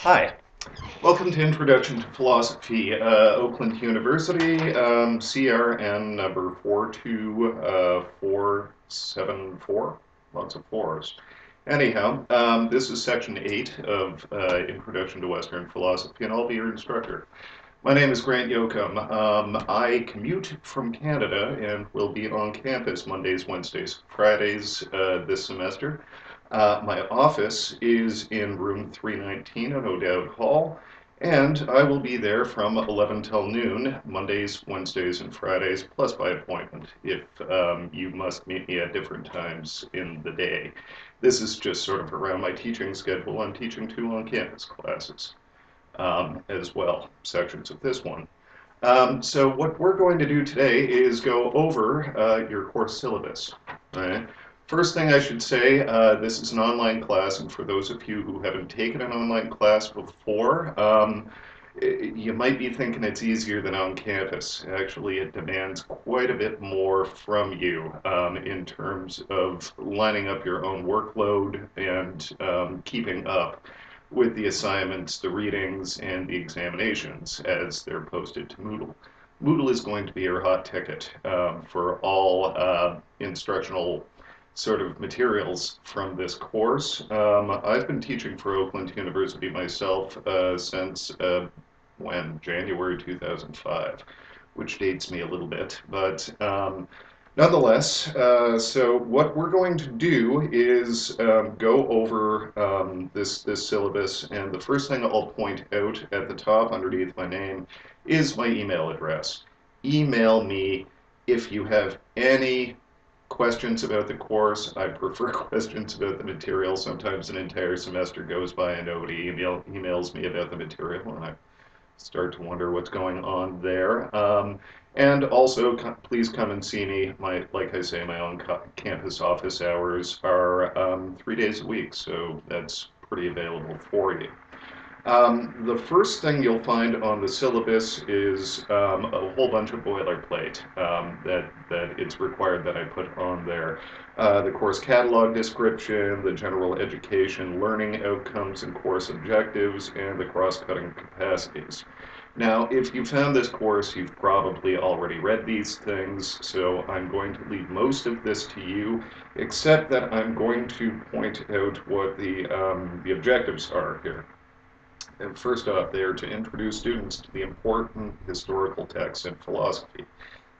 Hi, welcome to Introduction to Philosophy, Oakland University, CRN number 42474. Lots of fours. Anyhow, this is section 8 of Introduction to Western Philosophy, and I'll be your instructor. My name is Grant Yoakum. I commute from Canada and will be on campus Mondays, Wednesdays, Fridays this semester. My office is in room 319 in O'Dowd Hall, and I will be there from 11 till noon, Mondays, Wednesdays, and Fridays, plus by appointment if you must meet me at different times in the day. This is just sort of around my teaching schedule. I'm teaching 2 on-campus classes as well, sections of this one. So what we're going to do today is go over your course syllabus. Right? First thing I should say, this is an online class, and for those of you who haven't taken an online class before, you might be thinking it's easier than on campus. Actually, it demands quite a bit more from you in terms of lining up your own workload and keeping up with the assignments, the readings, and the examinations as they're posted to Moodle. Moodle is going to be your hot ticket for all instructional sort of materials from this course. I've been teaching for Oakland University myself since January 2005, which dates me a little bit, but nonetheless, so what we're going to do is go over this syllabus, and the first thing I'll point out at the top underneath my name is my email address. Email me if you have any questions about the course. I prefer questions about the material. Sometimes an entire semester goes by and nobody emails me about the material, and I start to wonder what's going on there. And also, please come and see me. Like I say, my own campus office hours are 3 days a week, so that's pretty available for you. The first thing you'll find on the syllabus is a whole bunch of boilerplate that it's required that I put on there. The course catalog description, the general education learning outcomes and course objectives, and the cross-cutting capacities. Now, if you found this course, you've probably already read these things, so I'm going to leave most of this to you, except that I'm going to point out what the objectives are here. And first off, they are to introduce students to the important historical texts in philosophy.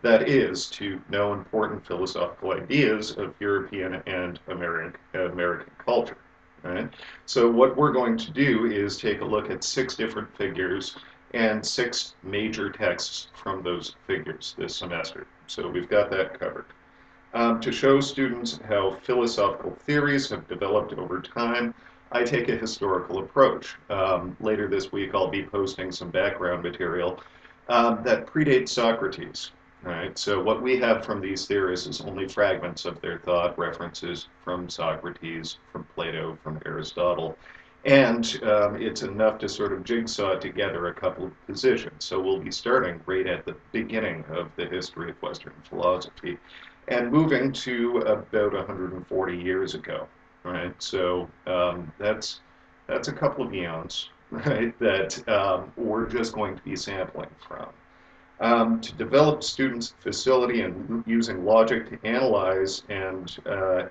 That is, to know important philosophical ideas of European and American culture. Right? So what we're going to do is take a look at 6 different figures and 6 major texts from those figures this semester. So we've got that covered. To show students how philosophical theories have developed over time, I take a historical approach. Later this week, I'll be posting some background material that predates Socrates. Right? So what we have from these theorists is only fragments of their thought, references from Socrates, from Plato, from Aristotle, and it's enough to sort of jigsaw together a couple of positions. So we'll be starting right at the beginning of the history of Western philosophy and moving to about 140 years ago. Right? So that's a couple of eons, right, that we're just going to be sampling from. To develop students' facility in using logic to analyze and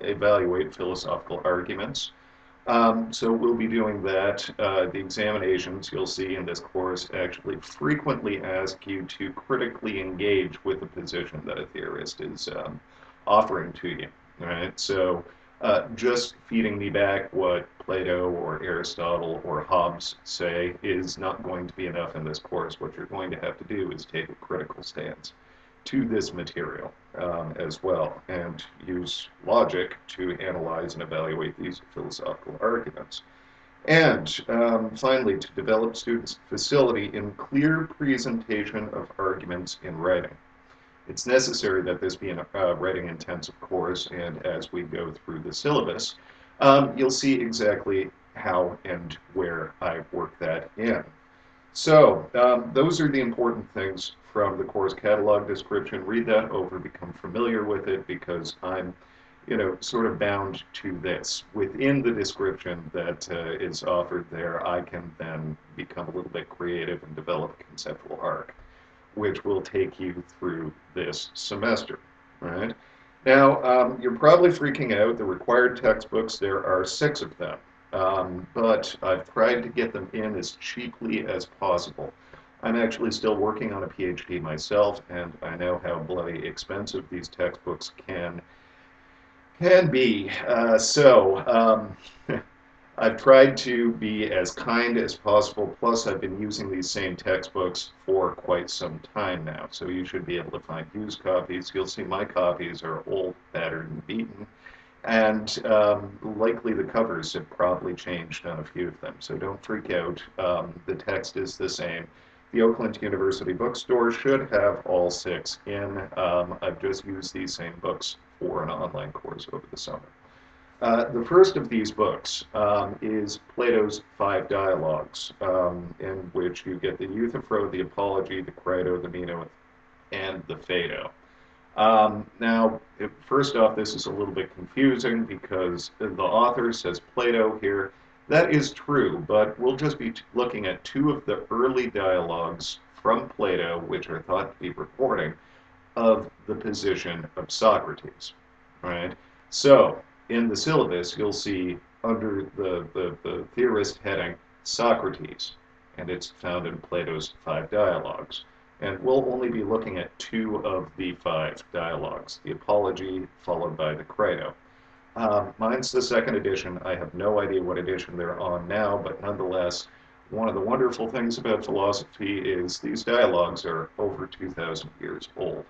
evaluate philosophical arguments. So we'll be doing that. The examinations you'll see in this course actually frequently ask you to critically engage with the position that a theorist is offering to you. Right? So just feeding me back what Plato or Aristotle or Hobbes say is not going to be enough in this course. What you're going to have to do is take a critical stance to this material as well and use logic to analyze and evaluate these philosophical arguments. And finally, to develop students' facility in clear presentation of arguments in writing. It's necessary that this be a writing-intensive course, and as we go through the syllabus, you'll see exactly how and where I work that in. So those are the important things from the course catalog description. Read that over, become familiar with it, because I'm sort of bound to this. Within the description that is offered there, I can then become a little bit creative and develop a conceptual arc, which will take you through this semester, right? Now, you're probably freaking out. The required textbooks, there are 6 of them, but I've tried to get them in as cheaply as possible. I'm actually still working on a PhD myself, and I know how bloody expensive these textbooks can be. I've tried to be as kind as possible. Plus, I've been using these same textbooks for quite some time now, so you should be able to find used copies. You'll see my copies are old, battered, and beaten, and likely the covers have probably changed on a few of them, so don't freak out. The text is the same. The Oakland University Bookstore should have all 6 in. I've just used these same books for an online course over the summer. The first of these books is Plato's 5 Dialogues, in which you get the Euthyphro, the Apology, the Crito, the Meno, and the Phaedo. Now, first off, this is a little bit confusing because the author says Plato here. That is true, but we'll just be looking at 2 of the early dialogues from Plato, which are thought to be reporting of the position of Socrates, right? So, in the syllabus, you'll see under the theorist heading, Socrates, and it's found in Plato's 5 Dialogues. And we'll only be looking at 2 of the 5 dialogues, the Apology followed by the Crito. Mine's the 2nd edition. I have no idea what edition they're on now, but nonetheless, one of the wonderful things about philosophy is these dialogues are over 2,000 years old,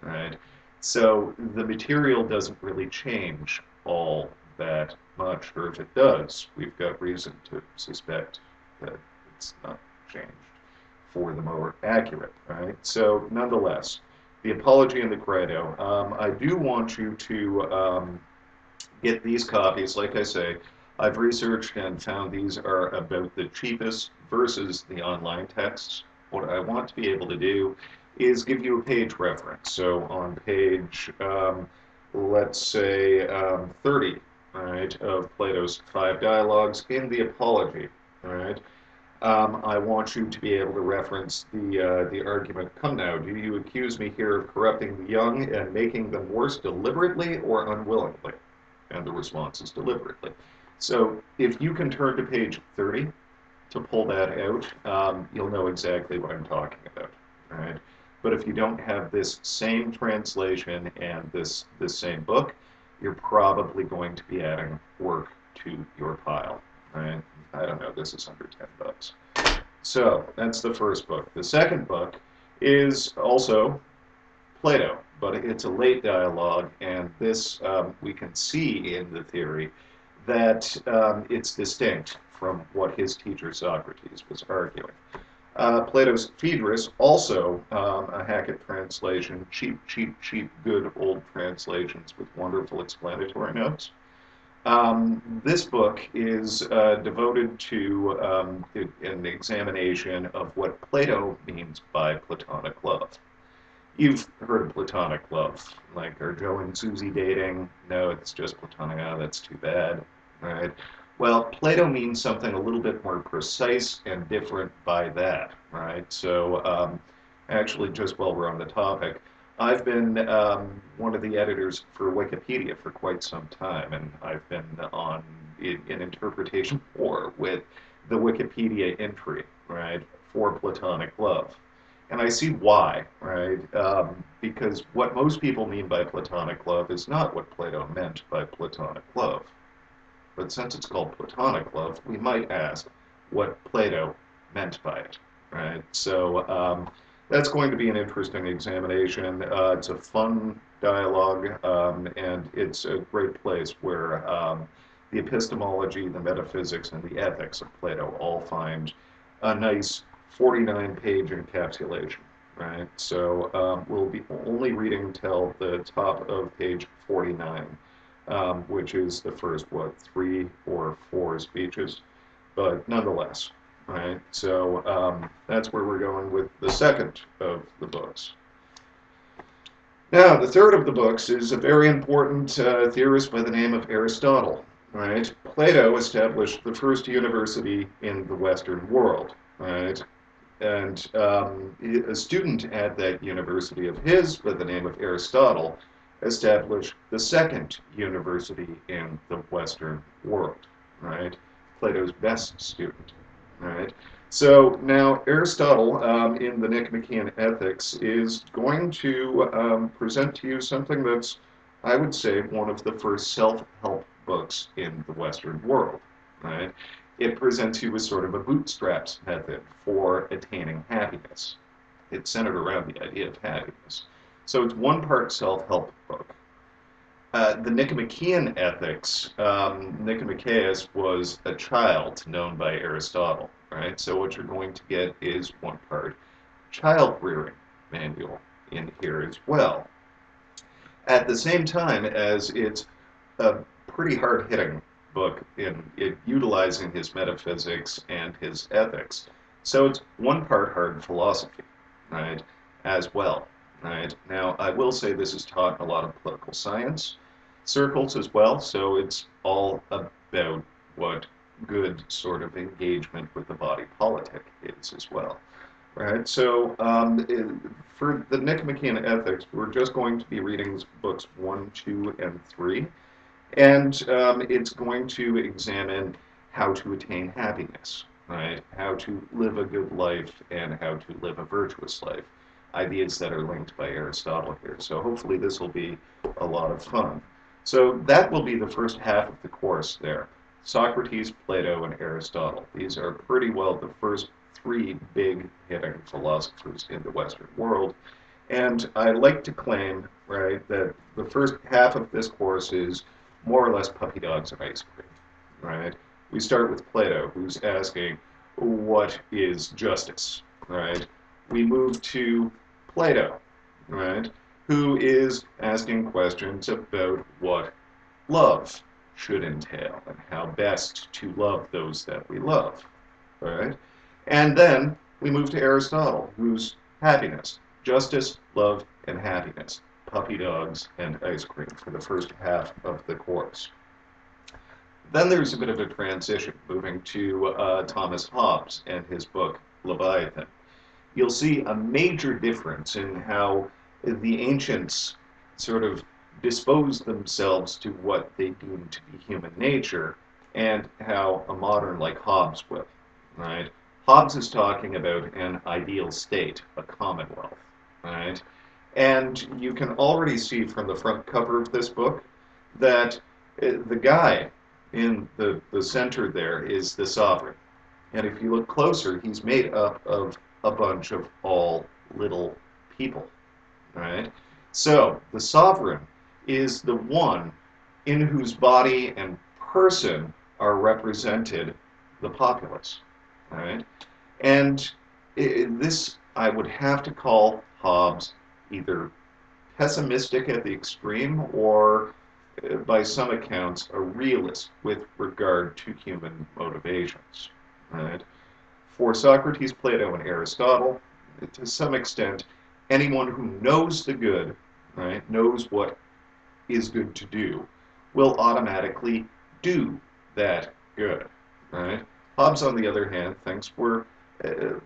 right? So the material doesn't really change all that much, or if it does, we've got reason to suspect that it's not changed for the more accurate, right? So nonetheless, the Apology and the Crito. I do want you to get these copies. Like I say, I've researched and found these are about the cheapest versus the online texts. What I want to be able to do is give you a page reference. So on page, let's say 30, right, of Plato's 5 Dialogues in the Apology, right, I want you to be able to reference the argument, come now, do you accuse me here of corrupting the young and making them worse deliberately or unwillingly? And the response is deliberately. So if you can turn to page 30 to pull that out, you'll know exactly what I'm talking about, right? But if you don't have this same translation and this same book, you're probably going to be adding work to your pile, right? I don't know, this is under $10. So that's the first book. The second book is also Plato, but it's a late dialogue, and this we can see in the theory that it's distinct from what his teacher Socrates was arguing. Plato's Phaedrus, also a Hackett translation, cheap, good old translations with wonderful explanatory notes. This book is devoted to an examination of what Plato means by Platonic love. You've heard of Platonic love, like, are Joe and Susie dating? No, it's just Platonic. Oh, that's too bad, right? Well, Plato means something a little bit more precise and different by that, right? So, actually, just while we're on the topic, I've been one of the editors for Wikipedia for quite some time, and I've been on in interpretation war with the Wikipedia entry, right, for Platonic love. And I see why, right? Because what most people mean by Platonic love is not what Plato meant by Platonic love. But since it's called Platonic love, we might ask what Plato meant by it, right? So that's going to be an interesting examination. It's a fun dialogue, and it's a great place where the epistemology, the metaphysics, and the ethics of Plato all find a nice 49-page encapsulation, right? So we'll be only reading till the top of page 49, which is the first, 3 or 4 speeches, but nonetheless, right? So that's where we're going with the second of the books. Now, the third of the books is a very important theorist by the name of Aristotle. Right? Plato established the first university in the Western world. Right? And a student at that university of his, by the name of Aristotle, established the second university in the Western world. Right? Plato's best student. Right? So now Aristotle, in the Nicomachean Ethics, is going to present to you something that's, I would say, one of the first self-help books in the Western world. Right? It presents you with sort of a bootstraps method for attaining happiness. It's centered around the idea of happiness. So it's one part self-help book. The Nicomachean Ethics, Nicomacheus was a child known by Aristotle, right? So what you're going to get is one part child rearing manual in here as well. At the same time as it's a pretty hard-hitting book in utilizing his metaphysics and his ethics. So it's one part hard philosophy, right, as well, right? Now, I will say this is taught in a lot of political science circles as well, so it's all about what good sort of engagement with the body politic is as well. Right, so for the Nicomachean Ethics, we're just going to be reading books 1, 2, and 3, and it's going to examine how to attain happiness, right? How to live a good life and how to live a virtuous life. Ideas that are linked by Aristotle here. So hopefully this will be a lot of fun. So that will be the first half of the course there. Socrates, Plato, and Aristotle. These are pretty well the first three big hitting philosophers in the Western world. And I like to claim, right, that the first half of this course is more or less puppy dogs and ice cream, right? We start with Plato, who's asking, what is justice, right? We move to Plato, right, who is asking questions about what love should entail and how best to love those that we love, right? And then we move to Aristotle, who's happiness, justice, love, and happiness, puppy dogs and ice cream for the first half of the course. Then there's a bit of a transition, moving to Thomas Hobbes and his book Leviathan. You'll see a major difference in how the ancients sort of disposed themselves to what they deemed to be human nature and how a modern like Hobbes will, right? Hobbes is talking about an ideal state, a commonwealth, right? And you can already see from the front cover of this book that the guy in the center there is the sovereign. And if you look closer, he's made up of a bunch of all little people, right? So the sovereign is the one in whose body and person are represented the populace, right? And this I would have to call Hobbes either pessimistic at the extreme or, by some accounts, a realist with regard to human motivations. Right? For Socrates, Plato, and Aristotle, to some extent, anyone who knows the good, right, knows what is good to do, will automatically do that good. Right? Hobbes, on the other hand, thinks we're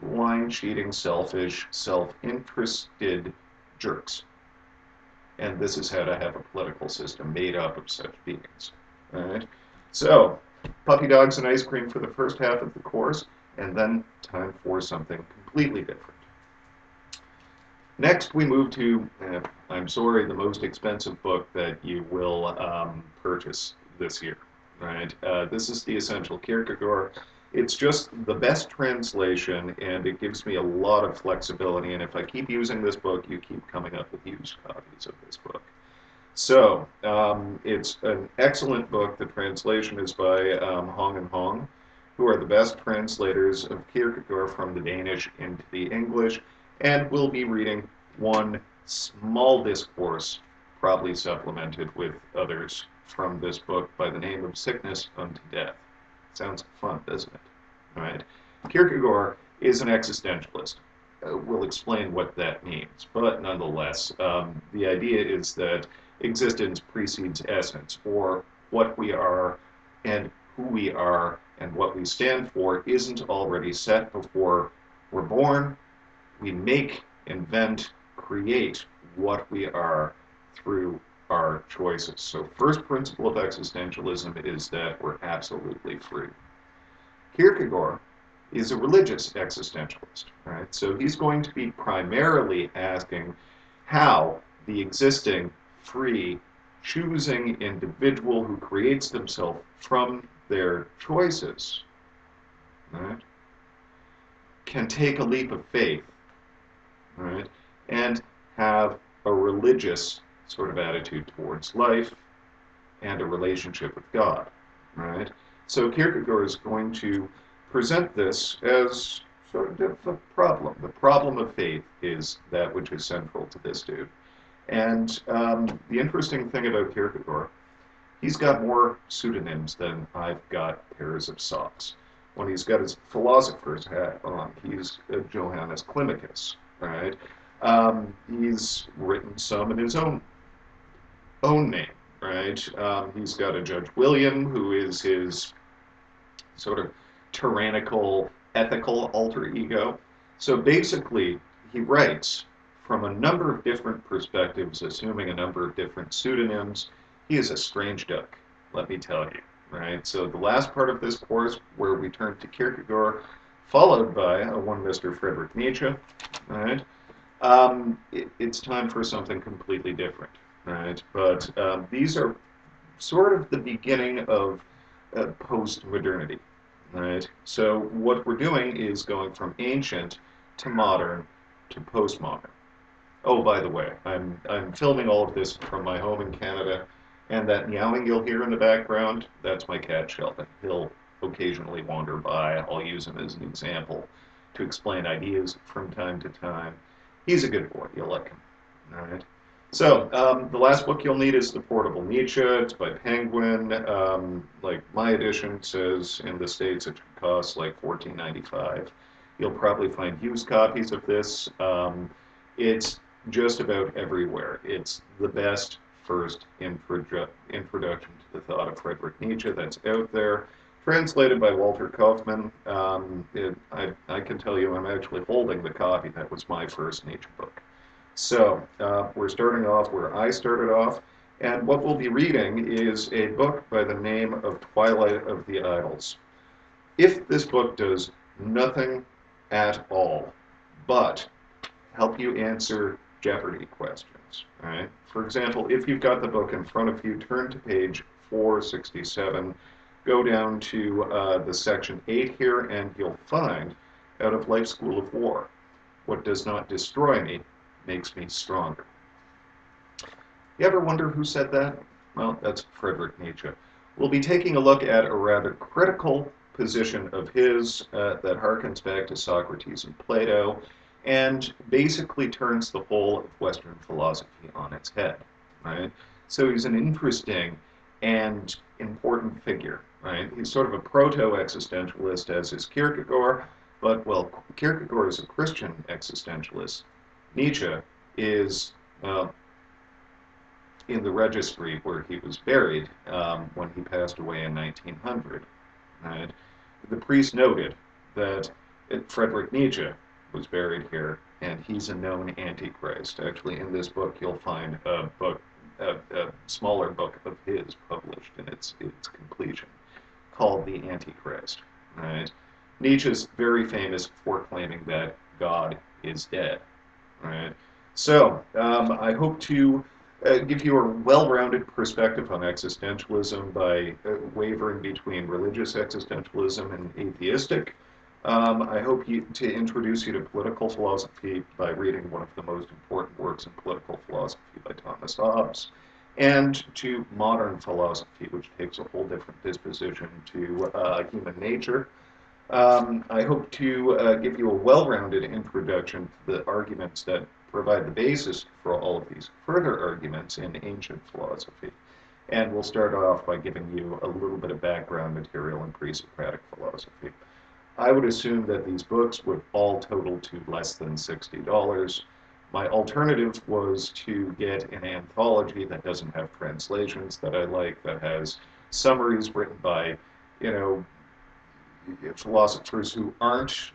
lying, cheating, selfish, self-interested jerks. And this is how to have a political system made up of such beings. Right? So, puppy dogs and ice cream for the first half of the course, and then time for something completely different. Next, we move to, I'm sorry, the most expensive book that you will purchase this year. Right? This is The Essential Kierkegaard. It's just the best translation, and it gives me a lot of flexibility. And if I keep using this book, you keep coming up with used copies of this book. So, it's an excellent book. The translation is by Hong and Hong, who are the best translators of Kierkegaard from the Danish into the English, and we'll be reading one small discourse, probably supplemented with others from this book by the name of Sickness Unto Death. Sounds fun, doesn't it? All right. Kierkegaard is an existentialist. will explain what that means. But nonetheless, the idea is that existence precedes essence, or what we are and who we are and what we stand for isn't already set before we're born. We make, invent, create what we are through our choices. So first principle of existentialism is that we're absolutely free. Kierkegaard is a religious existentialist, right? So he's going to be primarily asking how the existing, free, choosing individual who creates themselves from their choices, right, can take a leap of faith, right, and have a religious sort of attitude towards life and a relationship with God, right? So Kierkegaard is going to present this as sort of a problem. The problem of faith is that which is central to this dude. And the interesting thing about Kierkegaard, he's got more pseudonyms than I've got pairs of socks. When he's got his philosopher's hat on, he's Johannes Climacus, right? He's written some in his own name, right? He's got a Judge William, who is his sort of tyrannical, ethical alter ego. So basically, he writes from a number of different perspectives, assuming a number of different pseudonyms. He is a strange duck, let me tell you, right? So the last part of this course, where we turn to Kierkegaard, followed by one Mr. Friedrich Nietzsche, right? It's time for something completely different, right? But these are sort of the beginning of post-modernity, right? So what we're doing is going from ancient to modern to postmodern. Oh, by the way, I'm filming all of this from my home in Canada, and that meowing you'll hear in the background, that's my cat Sheldon. He'll occasionally wander by. I'll use him as an example to explain ideas from time to time. He's a good boy. You'll like him. All right. So the last book you'll need is The Portable Nietzsche. It's by Penguin. Like my edition says in the States, it costs like $14.95. You'll probably find used copies of this. It's just about everywhere. It's the best first introduction to the thought of Friedrich Nietzsche that's out there. Translated by Walter Kaufmann. I can tell you I'm actually holding the copy. That was my first Nietzsche book. So we're starting off where I started off, and what we'll be reading is a book by the name of Twilight of the Idols. If this book does nothing at all but help you answer Jeopardy questions, right? For example, if you've got the book in front of you, turn to page 467, go down to the section 8 here, and you'll find Out of Life's School of War. What does not destroy me makes me stronger. You ever wonder who said that? Well, that's Friedrich Nietzsche. We'll be taking a look at a rather critical position of his that harkens back to Socrates and Plato, and basically turns the whole of Western philosophy on its head, right? So he's an interesting and important figure, right? He's sort of a proto-existentialist, as is Kierkegaard, but, well, Kierkegaard is a Christian existentialist. Nietzsche is in the registry where he was buried when he passed away in 1900. Right? The priest noted that Friedrich Nietzsche was buried here, and he's a known antichrist. Actually, in this book, you'll find a smaller book of his published in its completion, called The Antichrist. Right? Nietzsche's very famous for claiming that God is dead. Right? So, I hope to give you a well-rounded perspective on existentialism by wavering between religious existentialism and atheistic. I hope to introduce you to political philosophy by reading one of the most important works in political philosophy by Thomas Hobbes, and to modern philosophy, which takes a whole different disposition to human nature. I hope to give you a well-rounded introduction to the arguments that provide the basis for all of these further arguments in ancient philosophy. And we'll start off by giving you a little bit of background material in pre-Socratic philosophy. I would assume that these books would all total to less than $60. My alternative was to get an anthology that doesn't have translations that I like, that has summaries written by, you know, philosophers who aren't,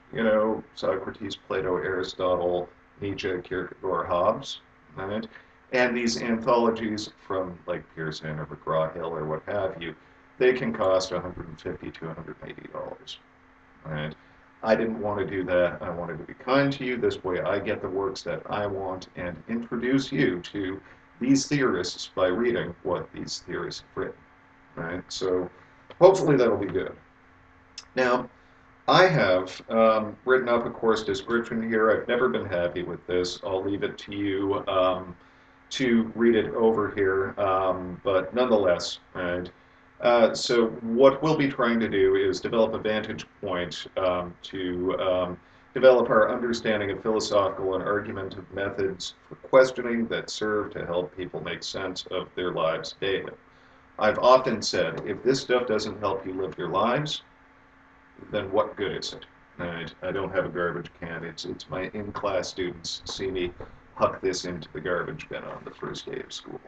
Socrates, Plato, Aristotle, Nietzsche, Kierkegaard, Hobbes, right? And these anthologies from like Pearson or McGraw-Hill or what have you, they can cost $150 to $180, right? I didn't want to do that. I wanted to be kind to you. This way I get the works that I want and introduce you to these theorists by reading what these theorists have written, right? So hopefully that'll be good. Now, I have written up a course description here. I've never been happy with this. I'll leave it to you to read it over here, but nonetheless, right? So what we'll be trying to do is develop a vantage point to develop our understanding of philosophical and argumentative methods for questioning that serve to help people make sense of their lives daily. I've often said, if this stuff doesn't help you live your lives, then what good is it? Right? I don't have a garbage can. It's my in-class students see me huck this into the garbage bin on the first day of school.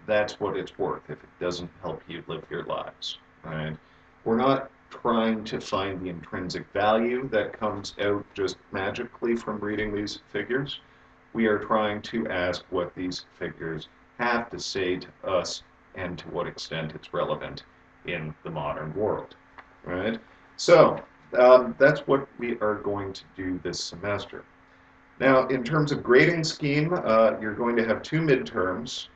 That's what it's worth if it doesn't help you live your lives. Right? We're not trying to find the intrinsic value that comes out just magically from reading these figures. We are trying to ask what these figures have to say to us and to what extent it's relevant in the modern world. Right? So that's what we are going to do this semester. Now, in terms of grading scheme, you're going to have two midterms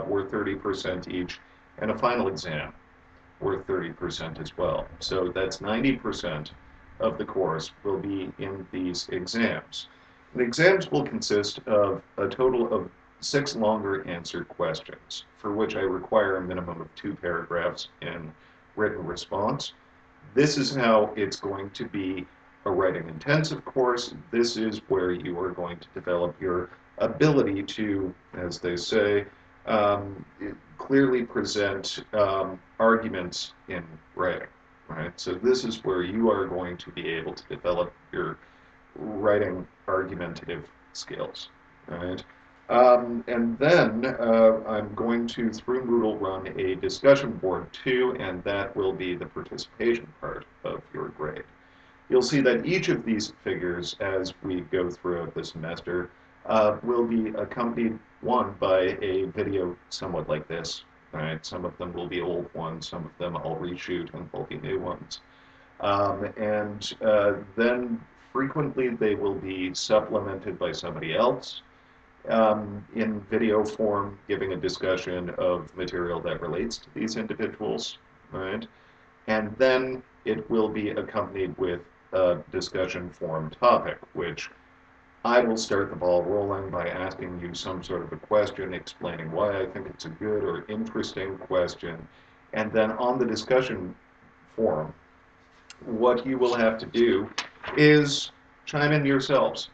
worth 30% each, and a final exam worth 30% as well. So that's 90% of the course will be in these exams. The exams will consist of a total of 6 longer answer questions, for which I require a minimum of 2 paragraphs in written response. This is how it's going to be a writing intensive course. This is where you are going to develop your ability to, as they say, clearly present arguments in writing, right? So this is where you are going to be able to develop your writing argumentative skills, right? And then I'm going to, through Moodle, run a discussion board too, and that will be the participation part of your grade. You'll see that each of these figures, as we go throughout the semester, will be accompanied, one, by a video somewhat like this, right? Some of them will be old ones, some of them I'll reshoot, and there'll be new ones. And then frequently they will be supplemented by somebody else in video form, giving a discussion of material that relates to these individuals, right? And then it will be accompanied with a discussion form topic, which I will start the ball rolling by asking you some sort of a question, explaining why I think it's a good or interesting question. And then on the discussion forum, what you will have to do is chime in yourselves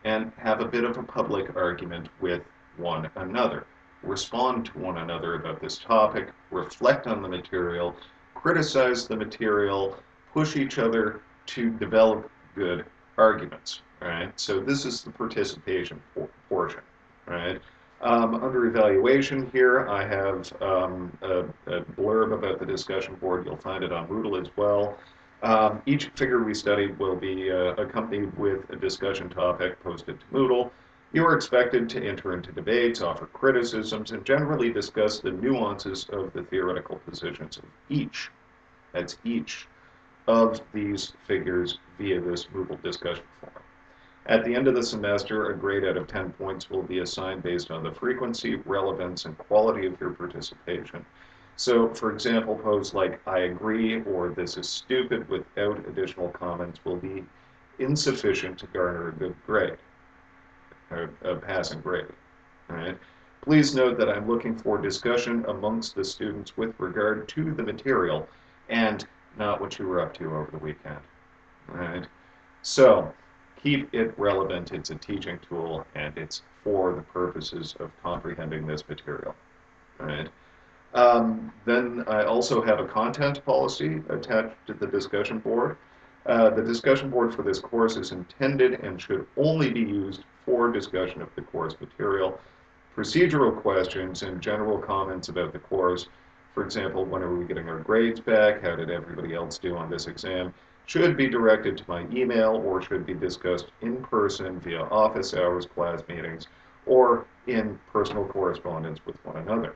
and have a bit of a public argument with one another. Respond to one another about this topic, reflect on the material, criticize the material, push each other to develop good arguments, right? So this is the participation portion, right? Under evaluation here, I have a blurb about the discussion board. You'll find it on Moodle as well. Each figure we studied will be accompanied with a discussion topic posted to Moodle. You are expected to enter into debates, offer criticisms, and generally discuss the nuances of the theoretical positions of each, that's each, of these figures via this Moodle discussion forum. At the end of the semester, a grade out of 10 points will be assigned based on the frequency, relevance, and quality of your participation. So, for example, posts like "I agree" or "this is stupid" without additional comments will be insufficient to garner a good grade, or a passing grade. All right? Please note that I'm looking for discussion amongst the students with regard to the material and not what you were up to over the weekend. All right? So, keep it relevant. It's a teaching tool, and it's for the purposes of comprehending this material. All right? Then I also have a content policy attached to the discussion board. The discussion board for this course is intended and should only be used for discussion of the course material. Procedural questions and general comments about the course, for example, when are we getting our grades back, how did everybody else do on this exam, should be directed to my email or should be discussed in person via office hours, class meetings, or in personal correspondence with one another.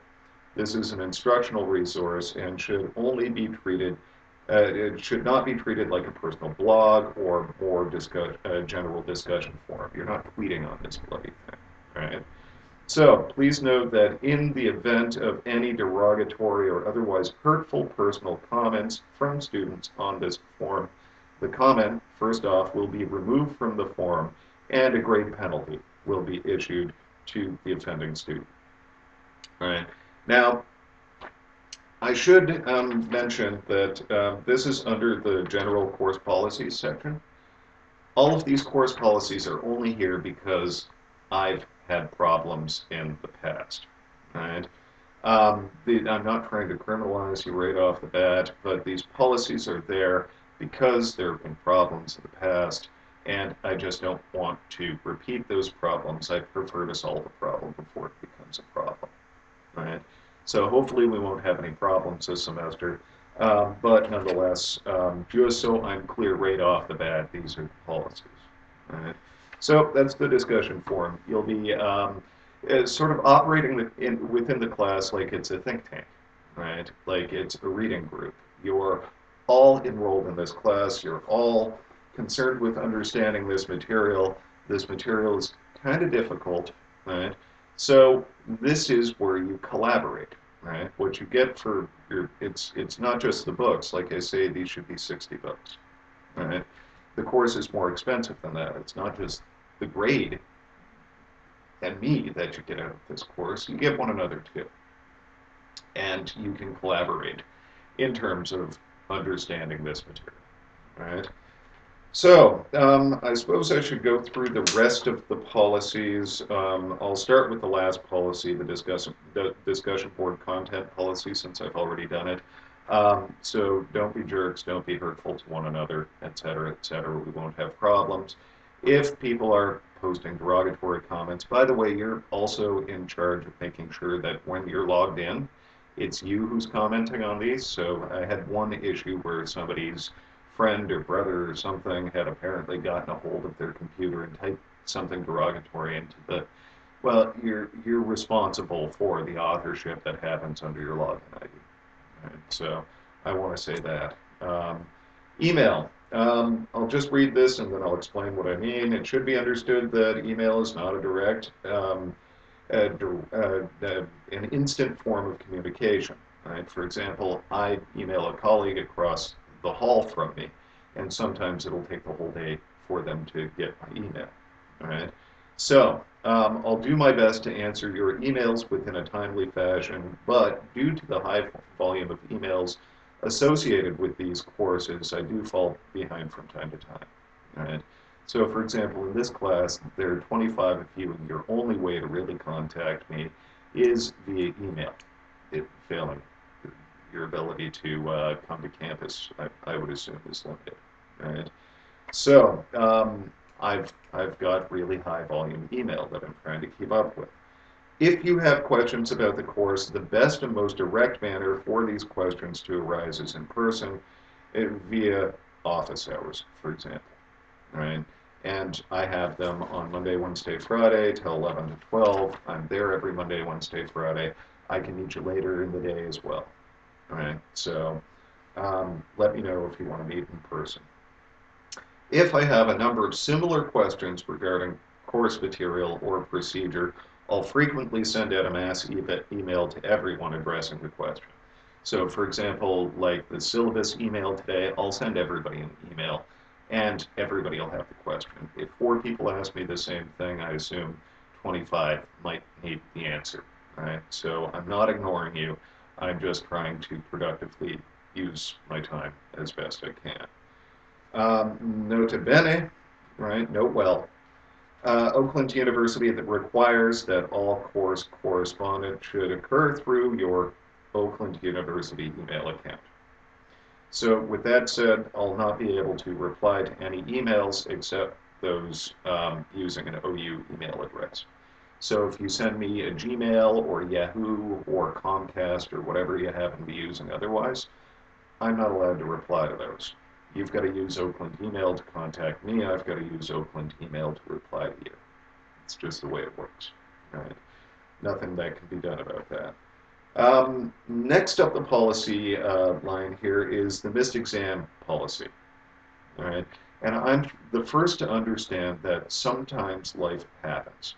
This is an instructional resource and should only be treated, it should not be treated like a personal blog or more general discussion forum. You're not tweeting on this bloody thing, right? So please note that in the event of any derogatory or otherwise hurtful personal comments from students on this form, the comment, first off, will be removed from the form and a grade penalty will be issued to the offending student. All right. Now, I should mention that this is under the general course policies section. All of these course policies are only here because I've had problems in the past, right? I'm not trying to criminalize you right off the bat, but these policies are there because there have been problems in the past, and I just don't want to repeat those problems. I prefer to solve a problem before it becomes a problem, right? So hopefully we won't have any problems this semester. But nonetheless, just so I'm clear right off the bat, these are the policies. Right? So that's the discussion forum. You'll be sort of operating within the class like it's a think tank, right? Like it's a reading group. You're all enrolled in this class. You're all concerned with understanding this material. This material is kind of difficult, right? So this is where you collaborate, right? What you get for it's not just the books. Like I say, these should be 60 books, right? The course is more expensive than that. It's not just the grade and me that you get out of this course. You get one another too, and you can collaborate in terms of understanding this material, right? So, I suppose I should go through the rest of the policies. I'll start with the last policy, the discussion board content policy, since I've already done it. So don't be jerks, don't be hurtful to one another, etc., etc. We won't have problems. If people are posting derogatory comments, by the way, you're also in charge of making sure that when you're logged in, it's you who's commenting on these. So I had one issue where somebody's friend or brother or something had apparently gotten a hold of their computer and typed something derogatory into the, well, you're responsible for the authorship that happens under your login ID. Right? So I want to say that. Email. I'll just read this and then I'll explain what I mean. It should be understood that email is not a direct, an instant form of communication. Right? For example, I email a colleague across the hall from me, and sometimes it'll take the whole day for them to get my email. All right. So I'll do my best to answer your emails within a timely fashion, but due to the high volume of emails associated with these courses, I do fall behind from time to time. All right. So for example, in this class, there are 25 of you, and your only way to really contact me is via email. It failing your ability to come to campus, I would assume, is limited. Right? So I've got really high volume email that I'm trying to keep up with. If you have questions about the course, the best and most direct manner for these questions to arise is in person via office hours, for example. Right? And I have them on Monday, Wednesday, Friday till 11 to 12. I'm there every Monday, Wednesday, Friday. I can meet you later in the day as well. All right, so let me know if you want to meet in person. If I have a number of similar questions regarding course material or procedure, I'll frequently send out a mass email to everyone addressing the question. So for example, like the syllabus email today, I'll send everybody an email and everybody will have the question. If 4 people ask me the same thing, I assume 25 might need the answer. Right? So I'm not ignoring you. I'm just trying to productively use my time as best I can. Nota bene, right? Note well. Oakland University that requires that all course correspondence should occur through your Oakland University email account. So with that said, I'll not be able to reply to any emails except those using an OU email address. So if you send me a Gmail or Yahoo or Comcast or whatever you happen to be using otherwise, I'm not allowed to reply to those. You've got to use Oakland email to contact me. I've got to use Oakland email to reply to you. It's just the way it works. Right? Nothing that can be done about that. Next up the policy line here is the missed exam policy. All right? And I'm the first to understand that sometimes life happens.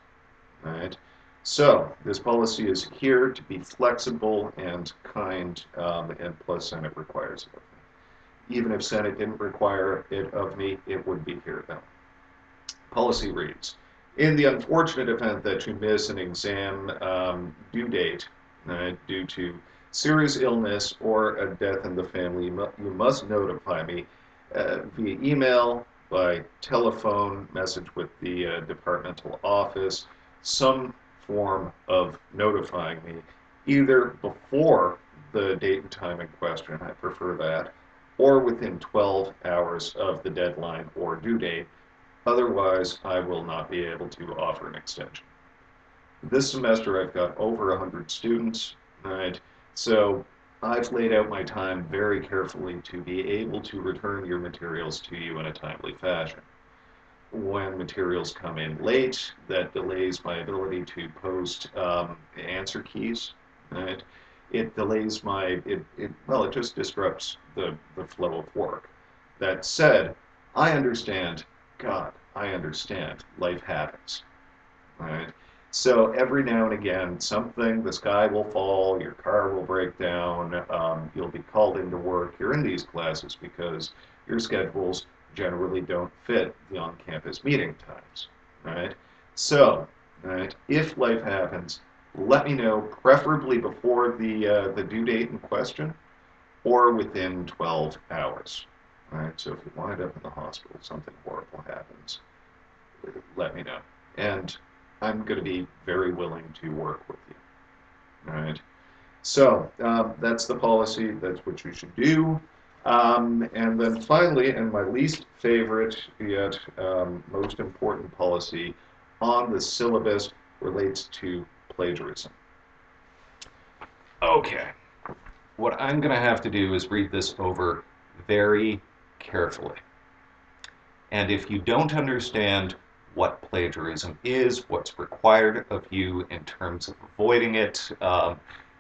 All right? So this policy is here to be flexible and kind, and plus Senate requires it of me. Even if Senate didn't require it of me, it would be here now. Policy reads, in the unfortunate event that you miss an exam due date due to serious illness or a death in the family, you must notify me via email, by telephone, message with the departmental office, some form of notifying me, either before the date and time in question, I prefer that, or within 12 hours of the deadline or due date. Otherwise, I will not be able to offer an extension. This semester, I've got over 100 students, right? So I've laid out my time very carefully to be able to return your materials to you in a timely fashion. When materials come in late, that delays my ability to post answer keys, right? It delays well, it just disrupts the flow of work. That said, I understand, God, I understand, life happens, right? So every now and again, the sky will fall, your car will break down, you'll be called into work. You're in these classes because your schedules generally don't fit the on-campus meeting times, right? So, right, if life happens, let me know, preferably before the due date in question or within 12 hours, right? So if you wind up in the hospital, something horrible happens, let me know. And I'm going to be very willing to work with you. All right. So that's the policy. That's what you should do. And then finally, and my least favorite yet most important policy on the syllabus relates to plagiarism. Okay. What I'm going to have to do is read this over very carefully. And if you don't understand what plagiarism is, what's required of you in terms of avoiding it,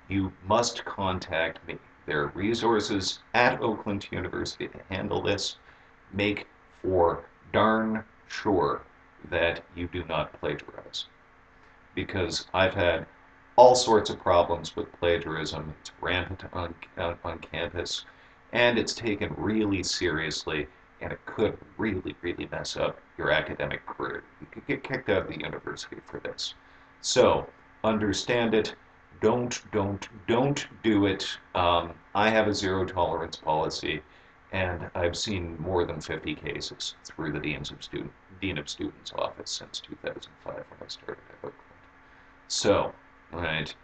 you must contact me. There are resources at Oakland University to handle this. Make for darn sure that you do not plagiarize. Because I've had all sorts of problems with plagiarism. It's rampant on campus, and it's taken really seriously, and it could really, really mess up your academic career. You could get kicked out of the university for this. So understand it. Don't do it. I have a zero tolerance policy, and I've seen more than 50 cases through the Dean of Students office since 2005 when I started at Oakland. So, right,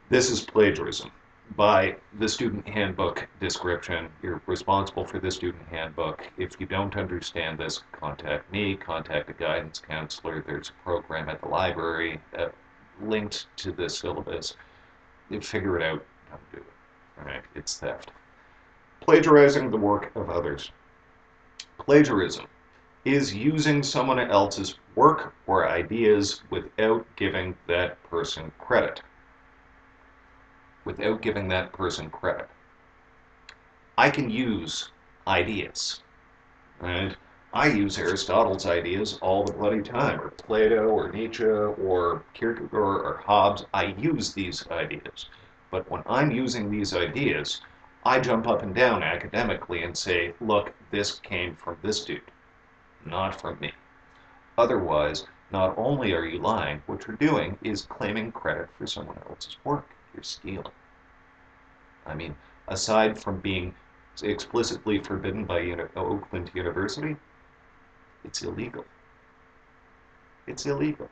this is plagiarism. By the student handbook description, you're responsible for the student handbook. If you don't understand this, contact me, contact a guidance counselor. There's a program at the library linked to the syllabus. You figure it out, don't do it. All right, it's theft. Plagiarizing the work of others. Plagiarism is using someone else's work or ideas without giving that person credit. Without giving that person credit. I can use ideas, right? I use Aristotle's ideas all the bloody time, or Plato, or Nietzsche, or Kierkegaard, or Hobbes. I use these ideas. But when I'm using these ideas, I jump up and down academically and say, look, this came from this dude, not from me. Otherwise, not only are you lying, what you're doing is claiming credit for someone else's work. You're stealing. I mean, aside from being explicitly forbidden by Oakland University, it's illegal. It's illegal.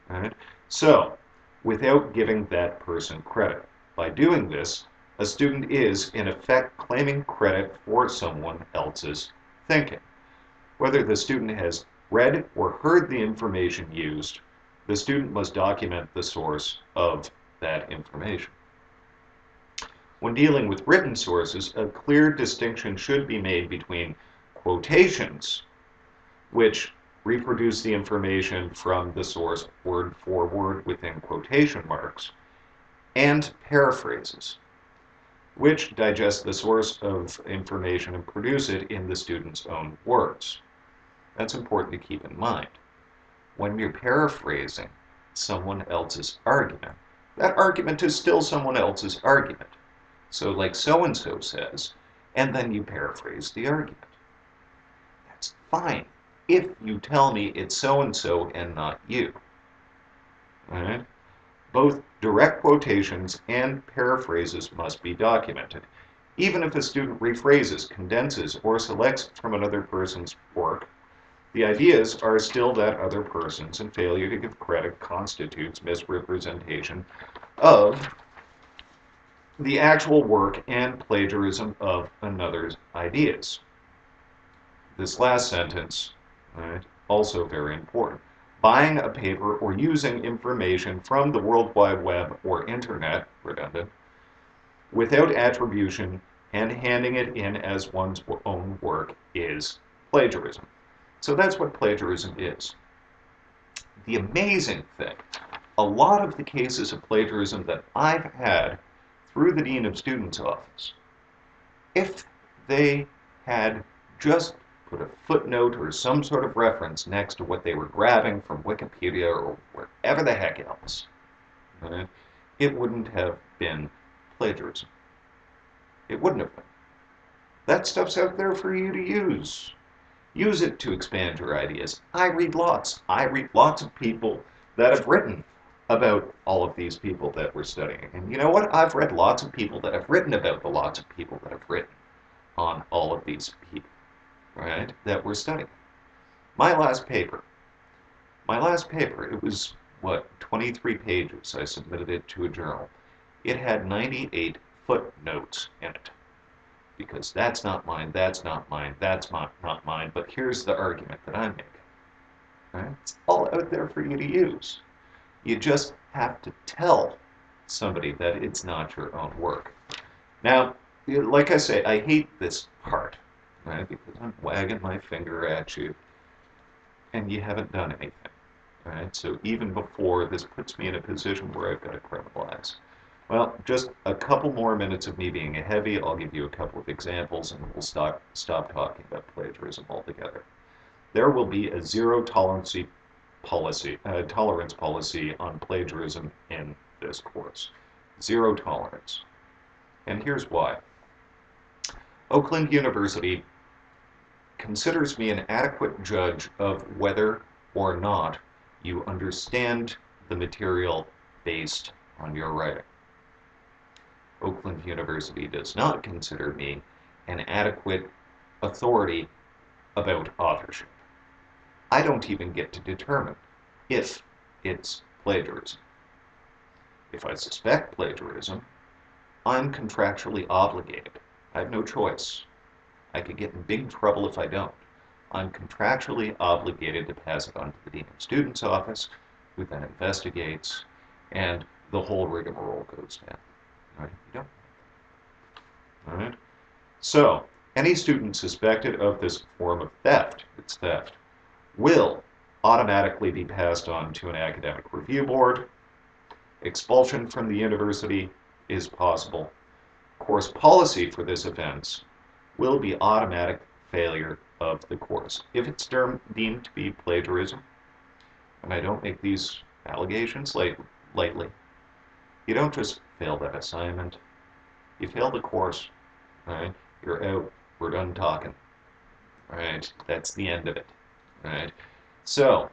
Right? So, without giving that person credit. By doing this, a student is, in effect, claiming credit for someone else's thinking. Whether the student has read or heard the information used, the student must document the source of that information. When dealing with written sources, a clear distinction should be made between quotations, which reproduce the information from the source word for word within quotation marks, and paraphrases, which digest the source of information and produce it in the student's own words. That's important to keep in mind. When you're paraphrasing someone else's argument, that argument is still someone else's argument. So like so-and-so says, and then you paraphrase the argument. That's fine if you tell me it's so-and-so and not you. All right? Both direct quotations and paraphrases must be documented. Even if a student rephrases, condenses, or selects from another person's work, the ideas are still that other person's, and failure to give credit constitutes misrepresentation of the actual work and plagiarism of another's ideas. This last sentence, right, also very important. Buying a paper or using information from the World Wide Web or Internet, redundant, without attribution and handing it in as one's own work is plagiarism. So that's what plagiarism is. The amazing thing, a lot of the cases of plagiarism that I've had through the Dean of Students' office, if they had just put a footnote or some sort of reference next to what they were grabbing from Wikipedia or wherever the heck else, right, it wouldn't have been plagiarism. It wouldn't have been. That stuff's out there for you to use. Use it to expand your ideas. I read lots of people that have written about all of these people that we're studying. And you know what? I've read lots of people that have written about the lots of people that have written on all of these people, right, that we're studying. My last paper, it was, what, 23 pages. I submitted it to a journal. It had 98 footnotes in it. Because that's not mine, that's not mine, that's not mine, but here's the argument that I'm making. Right? It's all out there for you to use. You just have to tell somebody that it's not your own work. Now, like I say, I hate this part, right? Because I'm wagging my finger at you, and you haven't done anything, right? So even before, this puts me in a position where I've got to criminalize. Well, just a couple more minutes of me being a heavy. I'll give you a couple of examples, and we'll stop talking about plagiarism altogether. There will be a zero tolerance policy on plagiarism in this course. Zero tolerance. And here's why. Oakland University considers me an adequate judge of whether or not you understand the material based on your writing. Oakland University does not consider me an adequate authority about authorship. I don't even get to determine if it's plagiarism. If I suspect plagiarism, I'm contractually obligated. I have no choice. I could get in big trouble if I don't. I'm contractually obligated to pass it on to the Dean of Students' office, who then investigates, and the whole rigmarole goes down. Right? You don't. All right. So, any student suspected of this form of theft, it's theft, will automatically be passed on to an academic review board. Expulsion from the university is possible. Course policy for this offense will be automatic failure of the course. If it's deemed to be plagiarism, and I don't make these allegations lightly, you don't just fail that assignment. You fail the course, right? You're out. We're done talking, right? That's the end of it, right? So,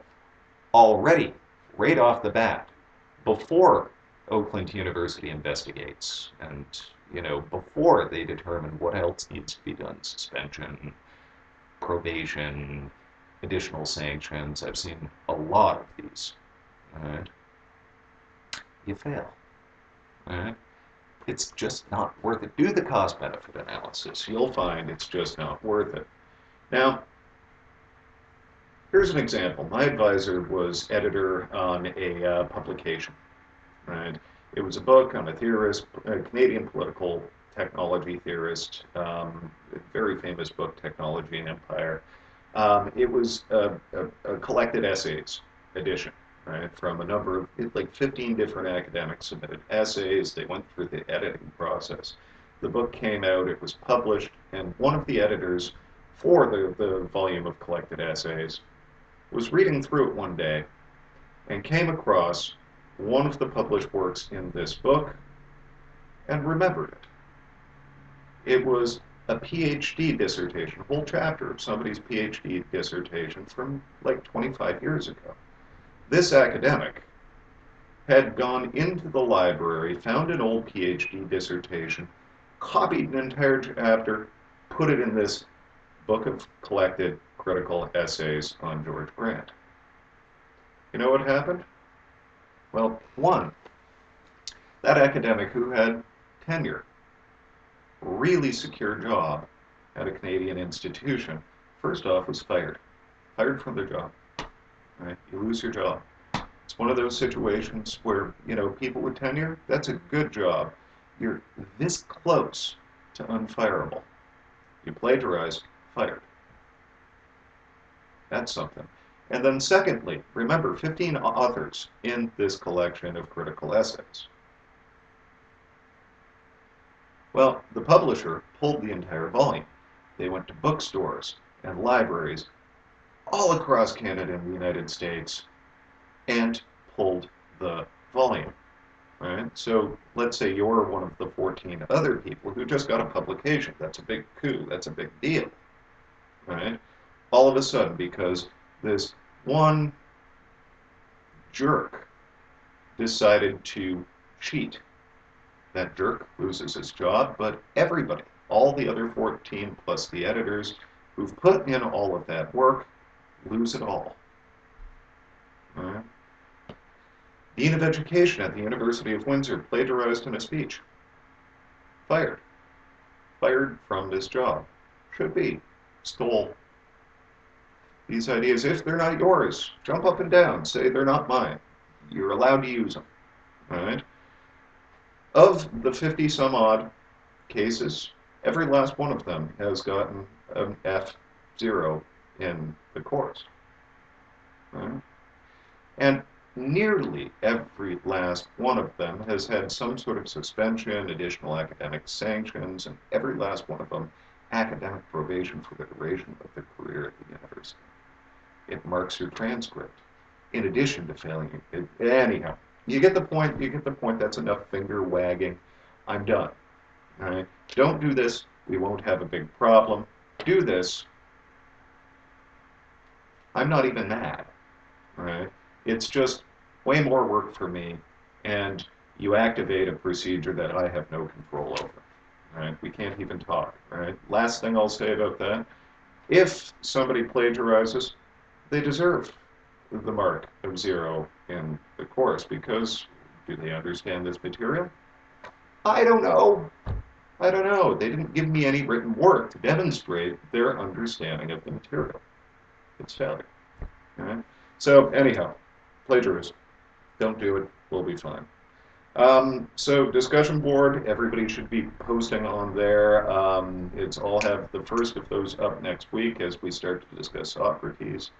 already, right off the bat, before Oakland University investigates, and before they determine what else needs to be done, suspension, probation, additional sanctions, I've seen a lot of these, right? You fail, right? it's just not worth it. Do the cost-benefit analysis. You'll find it's just not worth it. Now, here's an example. My advisor was editor on a publication, right? It was a book on a theorist, a Canadian political technology theorist, very famous book, Technology and Empire. It was a collected essays edition, right, from a number of, like 15 different academics submitted essays. They went through the editing process. The book came out, it was published, and one of the editors for the volume of collected essays was reading through it one day and came across one of the published works in this book and remembered it. It was a PhD dissertation, a whole chapter of somebody's PhD dissertation from like 25 years ago. This academic had gone into the library, found an old PhD dissertation, copied an entire chapter, put it in this book of collected critical essays on George Grant. You know what happened? Well, one, that academic who had tenure, really secure job at a Canadian institution, first off was fired from their job. Right? You lose your job. It's one of those situations where, people with tenure, that's a good job. You're this close to unfireable. You plagiarized, fired. That's something. And then secondly, remember, 15 authors in this collection of critical essays. Well, the publisher pulled the entire volume. They went to bookstores and libraries all across Canada and the United States and pulled the volume. Right? So let's say you're one of the 14 other people who just got a publication. That's a big coup. That's a big deal. Right? All of a sudden, because this one jerk decided to cheat, that jerk loses his job, but everybody, all the other 14 plus the editors who've put in all of that work, lose it all. Right? Dean of Education at the University of Windsor plagiarized in a speech. Fired. Fired from this job. Should be. Stole. These ideas, if they're not yours, jump up and down, say they're not mine. You're allowed to use them. All right? Of the 50 some odd cases, every last one of them has gotten an F0 in the course. Right? And nearly every last one of them has had some sort of suspension, additional academic sanctions, and every last one of them academic probation for the duration of their career at the university. It marks your transcript, in addition to failing. Anyhow, you get the point. You get the point. That's enough finger wagging. I'm done. All right? Don't do this. We won't have a big problem. Do this. I'm not even mad. All right? It's just way more work for me, and you activate a procedure that I have no control over. Right? We can't even talk. Right? Last thing I'll say about that: if somebody plagiarizes, they deserve the mark of 0 in the course, because do they understand this material? I don't know. I don't know. They didn't give me any written work to demonstrate their understanding of the material. It's failure. Right? So anyhow, plagiarism. Don't do it. We'll be fine. So discussion board, everybody should be posting on there. I'll have the first of those up next week as we start to discuss Socrates.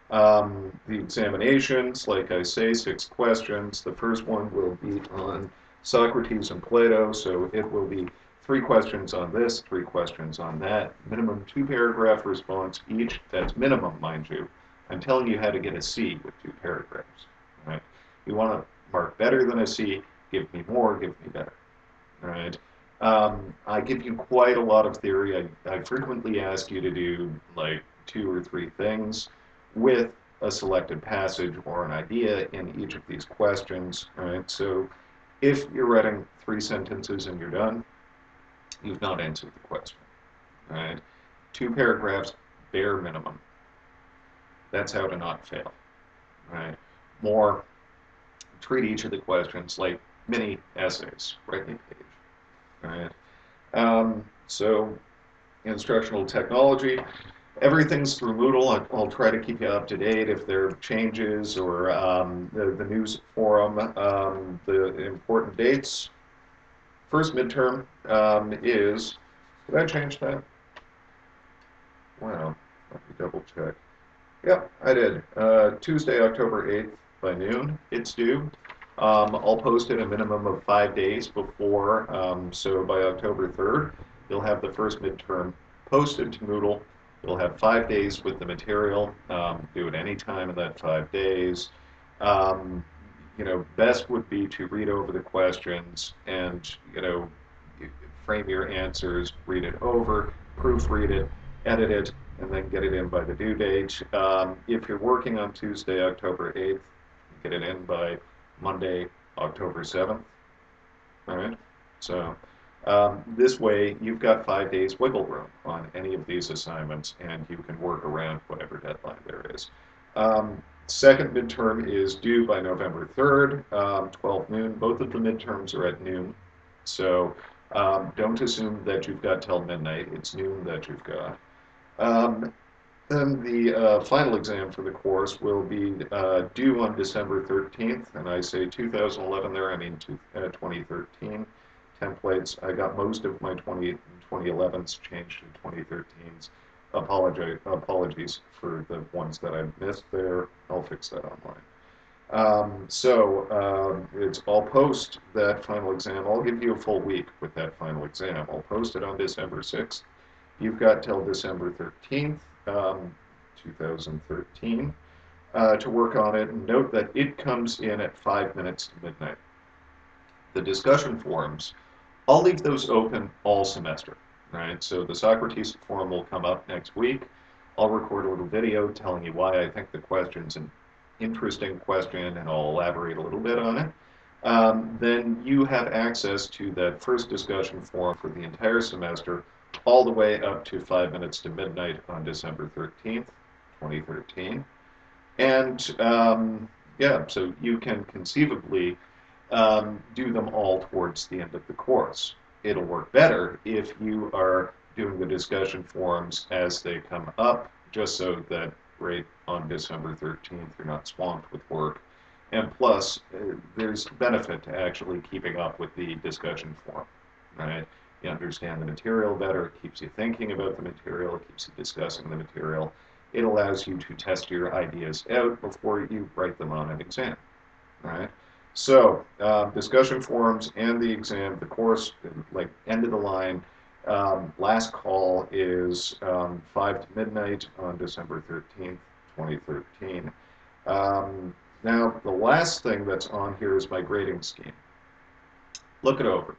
The examinations, like I say, 6 questions. The first one will be on Socrates and Plato, so it will be 3 questions on this, 3 questions on that. Minimum 2-paragraph response each. That's minimum, mind you. I'm telling you how to get a C with 2 paragraphs. Right? You want to mark better than a C, give me more, give me better. All right? I give you quite a lot of theory. I frequently ask you to do like 2 or 3 things with a selected passage or an idea in each of these questions. Right? So if you're writing 3 sentences and you're done, you've not answered the question. Right? 2 paragraphs, bare minimum. That's how to not fail. Right? More, treat each of the questions like mini essays. Write me a page. right? So instructional technology, everything's through Moodle. I'll try to keep you up to date if there are changes or the news forum, the important dates. First midterm is, did I change that? Wow, let me double check. Yep, I did. Tuesday, October 8th by noon, it's due. I'll post it a minimum of 5 days before, so by October 3rd, you'll have the first midterm posted to Moodle. You'll have 5 days with the material. Do it any time in that 5 days. Um, best would be to read over the questions and, frame your answers, read it over, proofread it, edit it, and then get it in by the due date. If you're working on Tuesday, October 8th, get it in by Monday, October 7th. All right. So this way, you've got 5 days wiggle room on any of these assignments, and you can work around whatever deadline there is. Second midterm is due by November 3rd, 12 noon. Both of the midterms are at noon. So don't assume that you've got till midnight. It's noon that you've got. Um, then the final exam for the course will be due on December 13th, and I say 2011 there, I mean 2013 templates. I got most of my 2011s changed to 2013s. Apologies for the ones that I missed there. I'll fix that online. I'll post that final exam. I'll give you a full week with that final exam. I'll post it on December 6th. You've got till December 13th, 2013, to work on it. And note that it comes in at 5 minutes to midnight. The discussion forums, I'll leave those open all semester, right? So the Socrates forum will come up next week. I'll record a little video telling you why I think the question's an interesting question, and I'll elaborate a little bit on it. Then you have access to that first discussion forum for the entire semester, all the way up to 5 minutes to midnight on December 13th, 2013. And yeah, so you can conceivably do them all towards the end of the course. It'll work better if you are doing the discussion forums as they come up, just so that right on December 13th you're not swamped with work. And plus, there's benefit to actually keeping up with the discussion forum, right? You understand the material better, it keeps you thinking about the material, it keeps you discussing the material. It allows you to test your ideas out before you write them on an exam, right? So, discussion forums and the exam, the course, like end of the line. Last call is 5 to midnight on December 13th, 2013. Now, the last thing that's on here is my grading scheme. Look it over.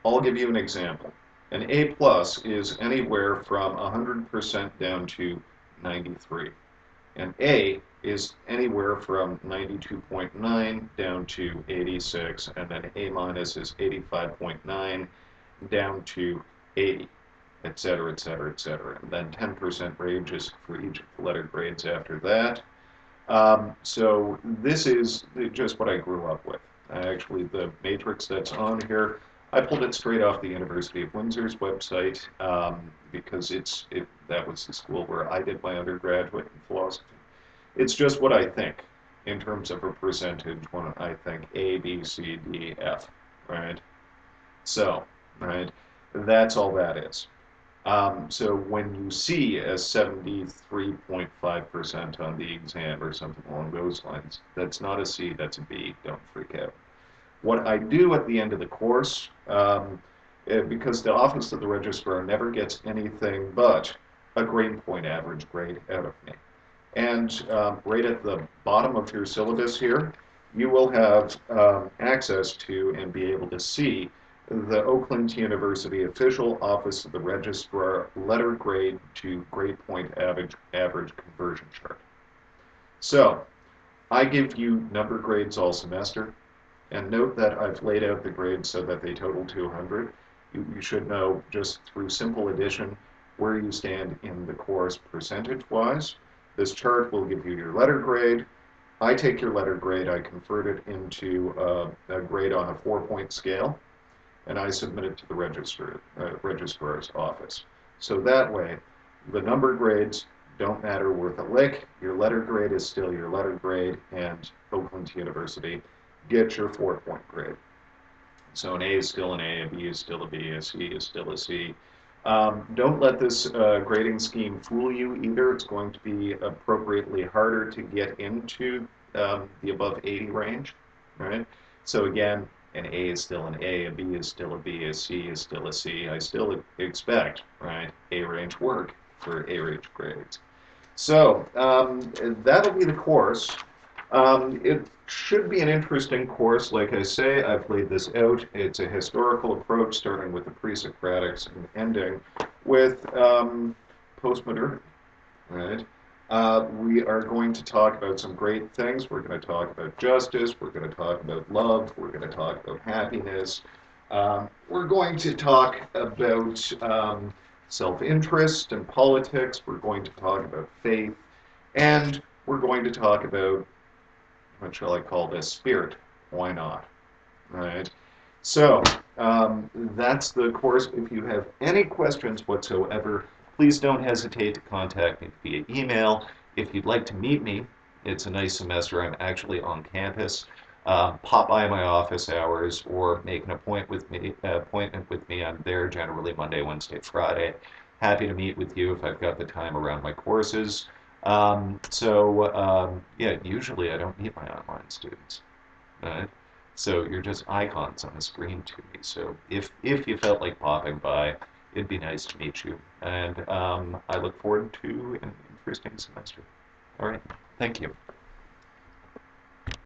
I'll give you an example. An A plus is anywhere from 100% down to 93. And A is anywhere from 92.9 down to 86, and then A minus is 85.9 down to 80, et cetera, et cetera, et cetera. And then 10% ranges for each of the letter grades after that. So this is just what I grew up with. Actually, the matrix that's on here, I pulled it straight off the University of Windsor's website because that was the school where I did my undergraduate in philosophy. It's just what I think in terms of a percentage when I think A, B, C, D, F, right? So, right, that's all that is. So when you see a 73.5% on the exam or something along those lines, that's not a C, that's a B. Don't freak out. What I do at the end of the course, because the Office of the Registrar never gets anything but a grade point average grade out of me. And right at the bottom of your syllabus here, you will have access to and be able to see the Oakland University Official Office of the Registrar letter grade to grade point average conversion chart. So I give you number grades all semester, and note that I've laid out the grades so that they total 200. You should know just through simple addition where you stand in the course percentage-wise. This chart will give you your letter grade. I take your letter grade, I convert it into a grade on a 4-point scale, and I submit it to the registrar's office. So that way, the number grades don't matter worth a lick. Your letter grade is still your letter grade, and Oakland University gets your 4-point grade. So an A is still an A, a B is still a B, a C is still a C. Don't let this grading scheme fool you either. It's going to be appropriately harder to get into the above 80 range, right? So again, an A is still an A, a B is still a B, a C is still a C. I still expect, right, A range work for A range grades. So that'll be the course. It should be an interesting course. Like I say, I've laid this out. It's a historical approach, starting with the pre-Socratics and ending with postmodernity. Right? We are going to talk about some great things. We're going to talk about justice. We're going to talk about love. We're going to talk about happiness. We're going to talk about self-interest and politics. We're going to talk about faith. And we're going to talk about, what shall I call this, spirit. Why not? Right? So that's the course. If you have any questions whatsoever, please don't hesitate to contact me via email. If you'd like to meet me, it's a nice semester. I'm actually on campus. Pop by my office hours or make an appointment with me. I'm there generally Monday, Wednesday, Friday. Happy to meet with you if I've got the time around my courses. Yeah, usually I don't meet my online students. Right? So you're just icons on the screen to me. So if you felt like popping by, it'd be nice to meet you. And I look forward to an interesting semester. All right. Thank you.